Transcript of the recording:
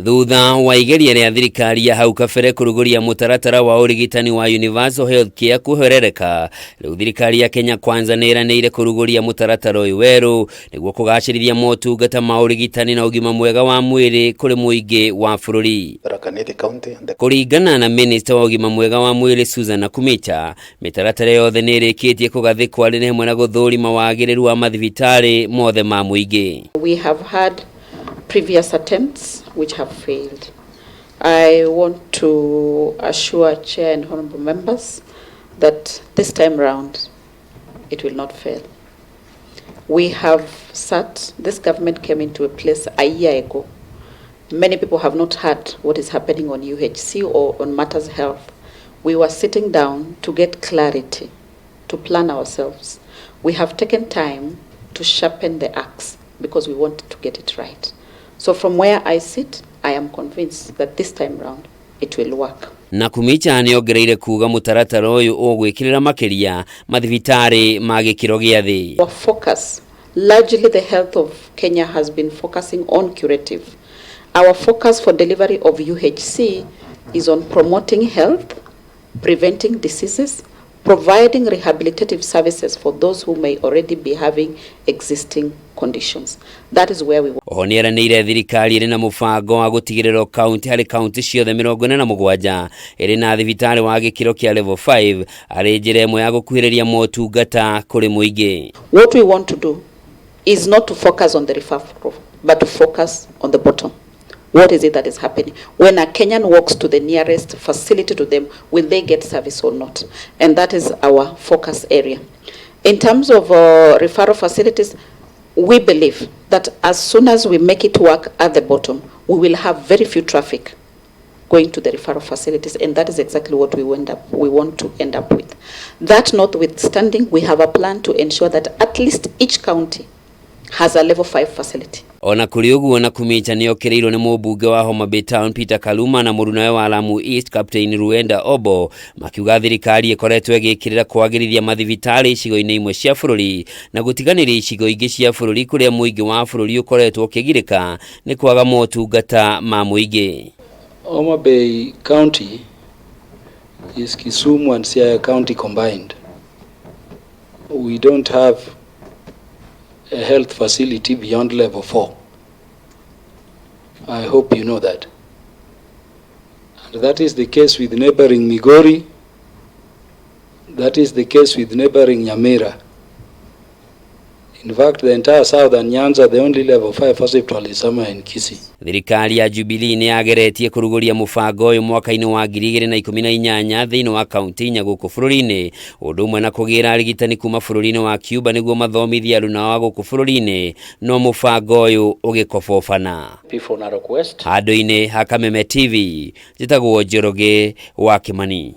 Thutha wa igeria rĩa thirikari ya hau kabere kuruguria mutaratara wa urigitani wa universal healthcare kuherereka, rĩu thirikari ya Kenya Kwanza nĩĩranĩire kuruguria mutaratara ũyũ werũ nĩguo kũgacĩrithia motungata ma urigitani na ũgima mwega wa mwĩrĩ kũrĩ mũingĩ wa bũrũri. Kũringana na Minister wa ũgima mwega wa mwĩrĩ Susan NAKHUMICHA, mĩtaratara yothe nĩĩrĩkĩtie kũgathĩkwo arĩ hamwe na gũthũrima wagĩrĩru wa mathibitarĩ mothe ma mũingĩ. We have had previous attempts which have failed. I want to assure Chair and honorable members that this time round it will not fail. We have this government came into a place a year ago. Many people have not heard what is happening on UHC or on matters health. We were sitting down to get clarity, to plan ourselves. We have taken time to sharpen the axe because we wanted to get it right. So from where I sit, I am convinced that this time round it will work. NAKHUMICHA nĩongereire kuga mutaratara ũyũ ũgwĩkĩrĩra makĩria mathibitarĩ ma gĩkĩro gĩa thĩ. Our focus, largely the health of Kenya has been focusing on curative. Our focus for delivery of UHC is on promoting health, preventing diseases, providing rehabilitative services for those who may already be having existing conditions. That is where we want. Nĩĩranĩire thirikari ĩrĩ na mũbango wa gũtigĩrĩra kaunti harĩ kaunti ciothe 47 ĩrĩ na thibitarĩ wa gĩkĩro kĩa level 5 arĩ njĩra ĩmwe ya gũkuhĩrĩria motungata kũrĩ mũingĩ. What we want to do is not to focus on the referral, but to focus on the bottom. What is it that is happening? When a Kenyan walks to the nearest facility to them, will they get service or not? And that is our focus area. In terms of referral facilities, we believe that as soon as we make it work at the bottom, we will have very few traffic going to the referral facilities, and that is exactly what we want to end up with. That notwithstanding, we have a plan to ensure that at least each county has a level 5 facility. Ona kũrĩ ũguo NAKHUMICHA nĩokĩrĩirwo nĩ mũmbunge wa Homa Bay Town Peter Kaluma na mũrunawe wa Lamu East Captain Ruenda Obo makiuga thirikari ĩkoretwo ĩgĩkĩrĩra kwagĩrithia mathibitarĩ icigo-inĩ imwe cia bũrũri na gũtiganĩria icigo ingĩ cia bũrũri kũrĩa mũingĩ wa bũrũri ũkoretwo ũkĩgirĩka nĩ kwaga motungata ma mũingĩ. Homa Bay County is Kisumu and Siaya County combined. We don't have a health facility beyond level 4. I hope you know that. And that is the case with neighboring Migori. That is the case with neighboring Nyamira. In fact, the entire southern Nyanza, the only level 5 hospital is somewhere in Kisii. Thirikari ya Jubilee nĩyageretie kũruguria mũbango ũyũ mwaka-inĩ wa 2018 thĩinĩ wa kaunti nya gũkũ bũrũri-inĩ, ũndũ ũmwe na kũgĩra arigitani kuma bũrũri-inĩ wa Cuba nĩguo mathomithie aruna wa gũkũ bũrũri-inĩ, no mũbango ũyũ ũgĩkobobana. Handũ-inĩ ha Kameme TV, njĩtagwo Njoroge wa Kimani.